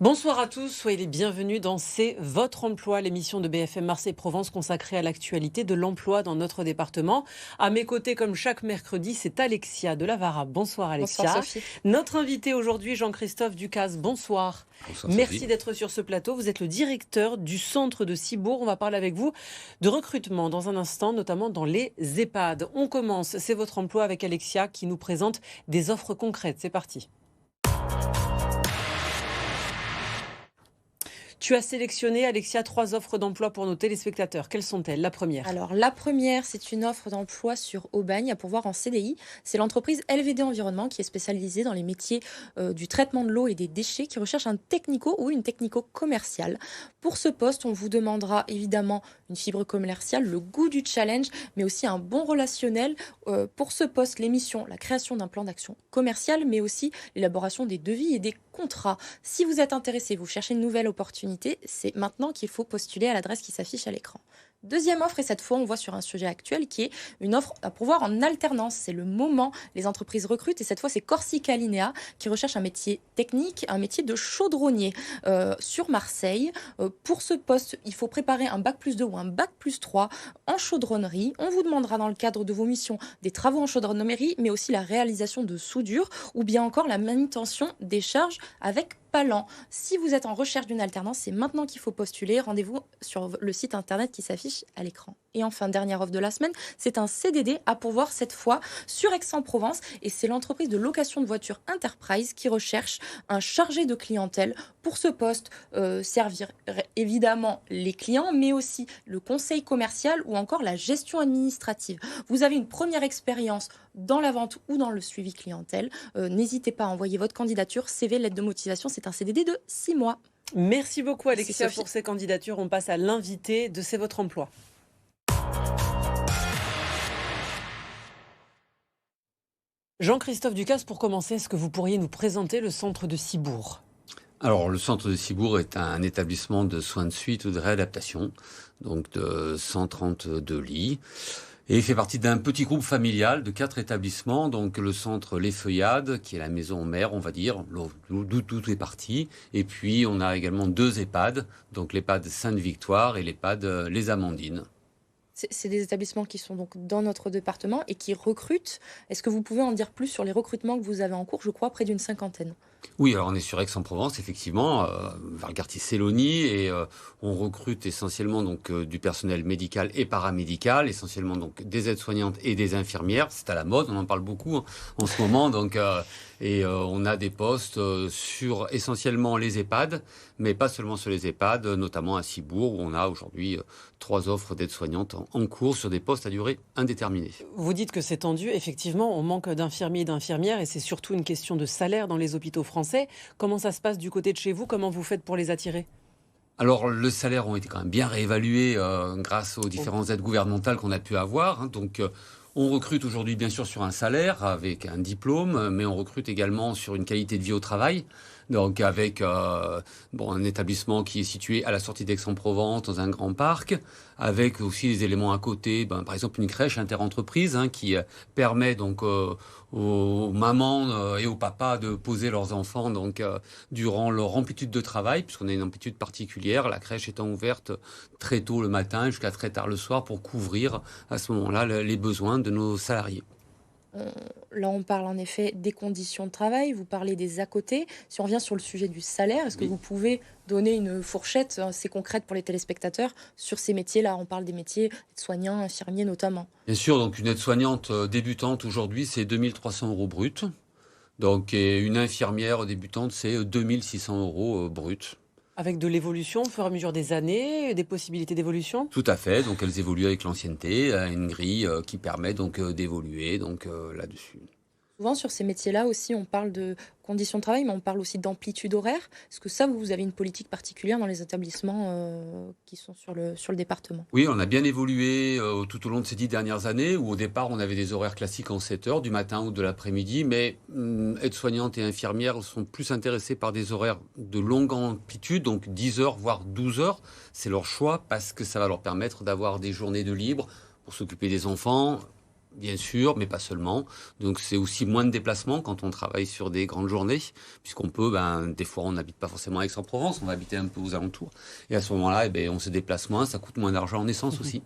Bonsoir à tous, soyez les bienvenus dans C'est votre emploi, l'émission de BFM Marseille-Provence consacrée à l'actualité de l'emploi dans notre département. À mes côtés, comme chaque mercredi, c'est Alexia de Lavara. Bonsoir Alexia. Bonsoir Sophie. Notre invité aujourd'hui, Jean-Christophe Ducasse. Bonsoir. Bonsoir, Merci Sophie. d'être sur ce plateau. Vous êtes le directeur du centre de Cibourg. On va parler avec vous de recrutement dans un instant, notamment dans les EHPAD. On commence, c'est votre emploi avec Alexia qui nous présente des offres concrètes. C'est parti. Tu as sélectionné, Alexia, 3 offres d'emploi pour nos téléspectateurs. Quelles sont-elles? La première. Alors la première, c'est une offre d'emploi sur Aubagne à pourvoir en CDI. C'est l'entreprise LVD Environnement qui est spécialisée dans les métiers du traitement de l'eau et des déchets, qui recherche un technico ou une technico commerciale. Pour ce poste, on vous demandera évidemment une fibre commerciale, le goût du challenge, mais aussi un bon relationnel. Pour ce poste, l'émission, la création d'un plan d'action commercial, mais aussi l'élaboration des devis et des contrats. Si vous êtes intéressé, vous cherchez une nouvelle opportunité, c'est maintenant qu'il faut postuler à l'adresse qui s'affiche à l'écran. Deuxième offre, et cette fois on voit sur un sujet actuel qui est une offre à pourvoir en alternance. C'est le moment, les entreprises recrutent, et cette fois c'est Corsica Linea qui recherche un métier technique, un métier de chaudronnier sur Marseille. Pour ce poste, il faut préparer un bac+2 ou un bac+3 en chaudronnerie. On vous demandera dans le cadre de vos missions des travaux en chaudronnerie, mais aussi la réalisation de soudure ou bien encore la manutention des charges avec Palan. Si vous êtes en recherche d'une alternance, c'est maintenant qu'il faut postuler. Rendez-vous sur le site internet qui s'affiche à l'écran. Et enfin, dernière offre de la semaine, c'est un CDD à pourvoir cette fois sur Aix-en-Provence. Et c'est l'entreprise de location de voitures Enterprise qui recherche un chargé de clientèle. Pour ce poste, servir évidemment les clients, mais aussi le conseil commercial ou encore la gestion administrative. Vous avez une première expérience dans la vente ou dans le suivi clientèle. N'hésitez pas à envoyer votre candidature, CV, lettre de motivation. C'est un CDD de 6 mois. Merci beaucoup Alexia Sophie. pour ces candidatures. On passe à l'invité de C'est votre emploi. Jean-Christophe Ducasse, pour commencer, est-ce que vous pourriez nous présenter le centre de Cibourg? Alors, le centre de Cibourg est un établissement de soins de suite ou de réadaptation, donc de 132 lits. Et il fait partie d'un petit groupe familial de 4 établissements, donc le centre Les Feuillades, qui est la maison mère, on va dire, d'où tout est parti. Et puis, on a également 2 EHPAD, donc l'EHPAD Sainte-Victoire et l'EHPAD Les Amandines. C'est des établissements qui sont donc dans notre département et qui recrutent. Est-ce que vous pouvez en dire plus sur les recrutements que vous avez en cours? Je crois près d'une cinquantaine. Oui, alors on est sur Aix-en-Provence, effectivement, vers le quartier Célonie, et on recrute essentiellement donc du personnel médical et paramédical, essentiellement donc des aides-soignantes et des infirmières. C'est à la mode, on en parle beaucoup en ce moment, donc on a des postes sur essentiellement les EHPAD, mais pas seulement sur les EHPAD, notamment à Cibourg où on a aujourd'hui 3 offres d'aides-soignantes en cours sur des postes à durée indéterminée. Vous dites que c'est tendu. Effectivement, on manque d'infirmiers et d'infirmières et c'est surtout une question de salaire dans les hôpitaux français. Comment ça se passe du côté de chez vous? Comment vous faites pour les attirer? Alors, le salaire ont été quand même bien réévalués grâce aux différentes aides gouvernementales qu'on a pu avoir, hein. Donc, on recrute aujourd'hui bien sûr sur un salaire avec un diplôme, mais on recrute également sur une qualité de vie au travail. Donc avec un établissement qui est situé à la sortie d'Aix-en-Provence dans un grand parc, avec aussi des éléments à côté, par exemple une crèche interentreprise qui permet donc aux mamans et aux papas de poser leurs enfants donc durant leur amplitude de travail, puisqu'on a une amplitude particulière, la crèche étant ouverte très tôt le matin jusqu'à très tard le soir pour couvrir à ce moment-là les besoins de nos salariés. Là, on parle en effet des conditions de travail, vous parlez des à côté. Si on revient sur le sujet du salaire, est-ce que Oui. vous pouvez donner une fourchette assez concrète pour les téléspectateurs sur ces métiers-là? On parle des métiers de soignants, infirmiers notamment. Bien sûr, donc une aide-soignante débutante aujourd'hui, c'est 2300 euros brut. Donc, et une infirmière débutante, c'est 2600 euros brut. Avec de l'évolution au fur et à mesure des années, des possibilités d'évolution? Tout à fait. Donc, elles évoluent avec l'ancienneté, une grille qui permet donc d'évoluer là-dessus. Souvent, sur ces métiers-là aussi, on parle de conditions de travail, mais on parle aussi d'amplitude horaire. Est-ce que ça, vous avez une politique particulière dans les établissements qui sont sur le département? Oui, on a bien évolué tout au long de ces 10 dernières années, où au départ, on avait des horaires classiques en 7 heures, du matin ou de l'après-midi, mais aides-soignantes et infirmières sont plus intéressées par des horaires de longue amplitude, donc 10 heures, voire 12 heures. C'est leur choix, parce que ça va leur permettre d'avoir des journées de libre pour s'occuper des enfants, bien sûr, mais pas seulement. Donc c'est aussi moins de déplacements quand on travaille sur des grandes journées, puisqu'on peut, des fois on n'habite pas forcément à Aix-en-Provence, on va habiter un peu aux alentours. Et à ce moment-là, on se déplace moins, ça coûte moins d'argent en essence aussi.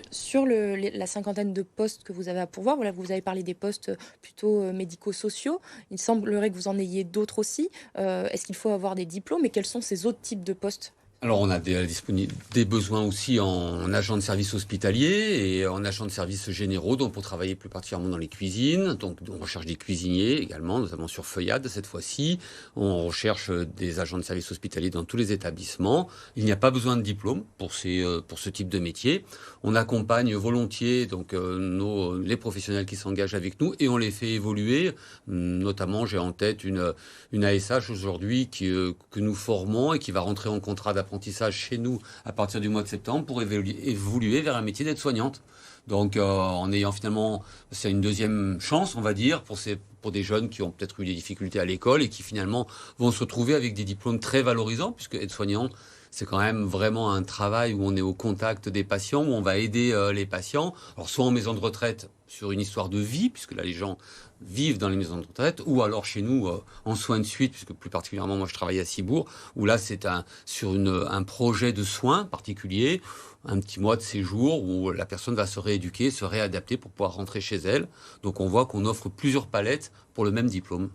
Sur la cinquantaine de postes que vous avez à pourvoir, voilà, vous avez parlé des postes plutôt médico-sociaux. Il semblerait que vous en ayez d'autres aussi. Est-ce qu'il faut avoir des diplômes et quels sont ces autres types de postes? Alors, on a des besoins aussi en agents de service hospitalier et en agents de service généraux, donc pour travailler plus particulièrement dans les cuisines. Donc, on recherche des cuisiniers également, notamment sur Feuillade cette fois-ci. On recherche des agents de service hospitalier dans tous les établissements. Il n'y a pas besoin de diplôme pour ce type de métier. On accompagne volontiers donc les professionnels qui s'engagent avec nous et on les fait évoluer. Notamment, j'ai en tête une ASH aujourd'hui que nous formons et qui va rentrer en contrat d'apprentissage chez nous à partir du mois de septembre pour évoluer vers un métier d'aide-soignante. Donc en ayant finalement, c'est une deuxième chance, on va dire, pour des jeunes qui ont peut-être eu des difficultés à l'école et qui finalement vont se retrouver avec des diplômes très valorisants, puisque aide-soignant, c'est quand même vraiment un travail où on est au contact des patients, où on va aider les patients. Alors soit en maison de retraite sur une histoire de vie, puisque là les gens vivent dans les maisons de retraite, ou alors chez nous en soins de suite, puisque plus particulièrement moi je travaille à Cibourg, où là c'est sur un projet de soins particulier, un petit mois de séjour où la personne va se rééduquer, se réadapter pour pouvoir rentrer chez elle. Donc on voit qu'on offre plusieurs palettes pour le même diplôme.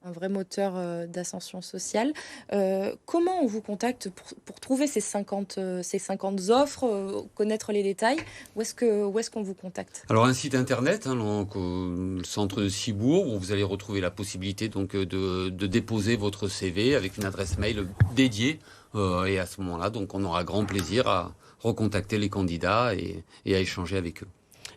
Un vrai moteur d'ascension sociale. Comment on vous contacte pour trouver ces 50 offres, connaître les détails? Où est-ce qu'on vous contacte? Alors un site internet, donc, le centre de Cibourg, où vous allez retrouver la possibilité donc, de déposer votre CV avec une adresse mail dédiée. Et à ce moment-là, donc, on aura grand plaisir à recontacter les candidats et à échanger avec eux.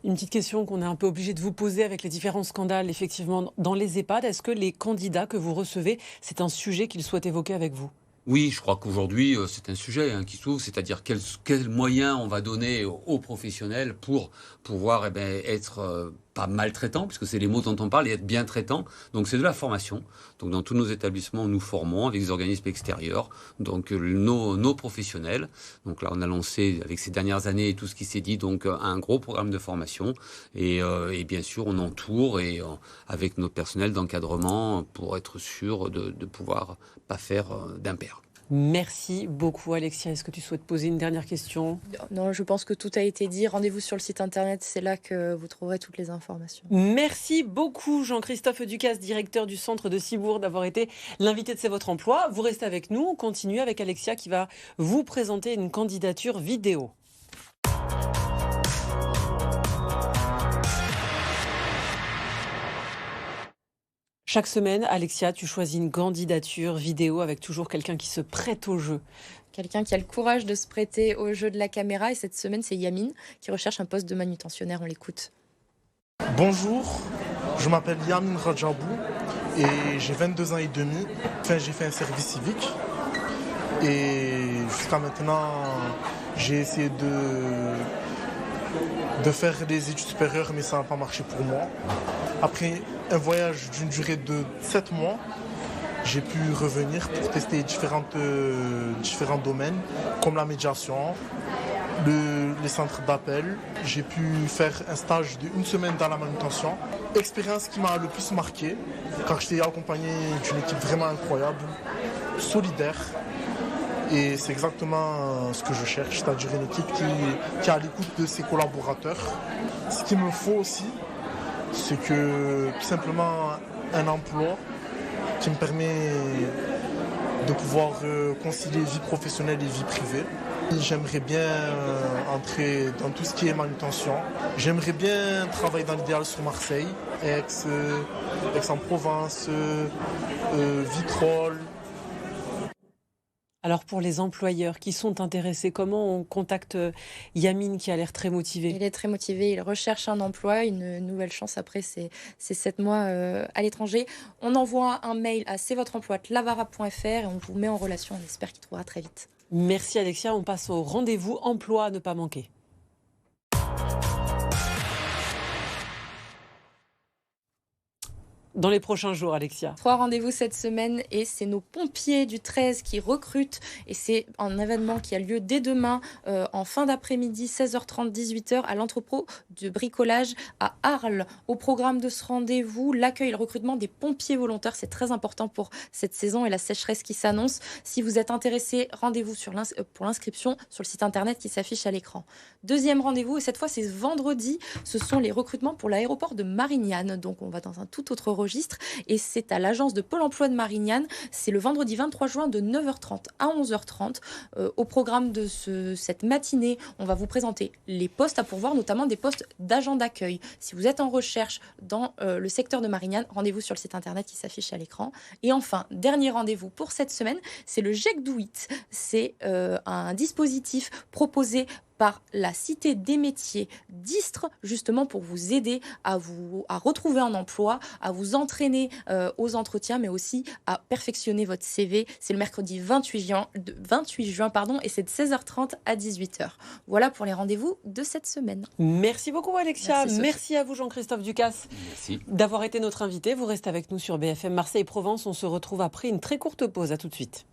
Une petite question qu'on est un peu obligé de vous poser avec les différents scandales, effectivement, dans les EHPAD. Est-ce que les candidats que vous recevez, c'est un sujet qu'ils souhaitent évoquer avec vous? Oui, je crois qu'aujourd'hui, c'est un sujet qui s'ouvre, c'est-à-dire quels moyens on va donner aux professionnels pour pouvoir être pas maltraitant, puisque c'est les mots dont on parle, et être bien traitant. Donc c'est de la formation. Donc dans tous nos établissements, nous formons avec des organismes extérieurs, donc nos professionnels. Donc là, on a lancé avec ces dernières années et tout ce qui s'est dit, donc un gros programme de formation. Et bien sûr, on entoure avec notre personnel d'encadrement pour être sûr de pouvoir pas faire d'impair. Merci beaucoup, Alexia. Est-ce que tu souhaites poser une dernière question? Non, je pense que tout a été dit. Rendez-vous sur le site internet, c'est là que vous trouverez toutes les informations. Merci beaucoup, Jean-Christophe Ducasse, directeur du centre de Cibourg, d'avoir été l'invité de C'est votre emploi. Vous restez avec nous. On continue avec Alexia qui va vous présenter une candidature vidéo. Chaque semaine, Alexia, tu choisis une candidature vidéo avec toujours quelqu'un qui se prête au jeu. Quelqu'un qui a le courage de se prêter au jeu de la caméra. Et cette semaine, c'est Yamine qui recherche un poste de manutentionnaire. On l'écoute. Bonjour, je m'appelle Yamine Rajabou et j'ai 22 ans et demi. Enfin, j'ai fait un service civique et jusqu'à maintenant, j'ai essayé de faire des études supérieures, mais ça n'a pas marché pour moi. Après un voyage d'une durée de 7 mois, j'ai pu revenir pour tester différents domaines, comme la médiation, les centres d'appel. J'ai pu faire un stage d'1 semaine dans la manutention. Expérience qui m'a le plus marqué, car j'étais accompagné d'une équipe vraiment incroyable, solidaire. Et c'est exactement ce que je cherche, c'est-à-dire une équipe qui est à l'écoute de ses collaborateurs. Ce qu'il me faut aussi, c'est que tout simplement un emploi qui me permet de pouvoir concilier vie professionnelle et vie privée. J'aimerais bien entrer dans tout ce qui est manutention. J'aimerais bien travailler dans l'idéal sur Marseille, Aix-en-Provence, Vitrolles. Alors pour les employeurs qui sont intéressés, comment on contacte Yamine qui a l'air très motivé? Il est très motivé, il recherche un emploi, une nouvelle chance après ces 7 mois à l'étranger. On envoie un mail à c'estvotreemploi@lavara.fr et on vous met en relation. On espère qu'il trouvera très vite. Merci Alexia, on passe au rendez-vous emploi à ne pas manquer. dans les prochains jours, Alexia? 3 rendez-vous cette semaine et c'est nos pompiers du 13 qui recrutent et c'est un événement qui a lieu dès demain en fin d'après-midi, 16h30, 18h à l'entrepôt de bricolage à Arles. Au programme de ce rendez-vous, l'accueil et le recrutement des pompiers volontaires, c'est très important pour cette saison et la sécheresse qui s'annonce. Si vous êtes intéressé, rendez-vous pour l'inscription sur le site internet qui s'affiche à l'écran. Deuxième rendez-vous, et cette fois c'est vendredi, ce sont les recrutements pour l'aéroport de Marignane. Donc on va dans un tout autre registre et c'est à l'agence de Pôle emploi de Marignane. C'est le vendredi 23 juin de 9h30 à 11h30. Au programme de cette matinée, on va vous présenter les postes à pourvoir, notamment des postes d'agent d'accueil. Si vous êtes en recherche dans le secteur de Marignane, rendez-vous sur le site internet qui s'affiche à l'écran. Et enfin, dernier rendez-vous pour cette semaine, c'est le GEC Do It. C'est un dispositif proposé par la Cité des métiers d'Istres, justement pour vous aider à retrouver un emploi, à vous entraîner aux entretiens, mais aussi à perfectionner votre CV. C'est le mercredi 28 juin, et c'est de 16h30 à 18h. Voilà pour les rendez-vous de cette semaine. Merci beaucoup, Alexia. Merci À vous, Jean-Christophe Ducasse, d'avoir été notre invité. Vous restez avec nous sur BFM Marseille-Provence. On se retrouve après une très courte pause. À tout de suite.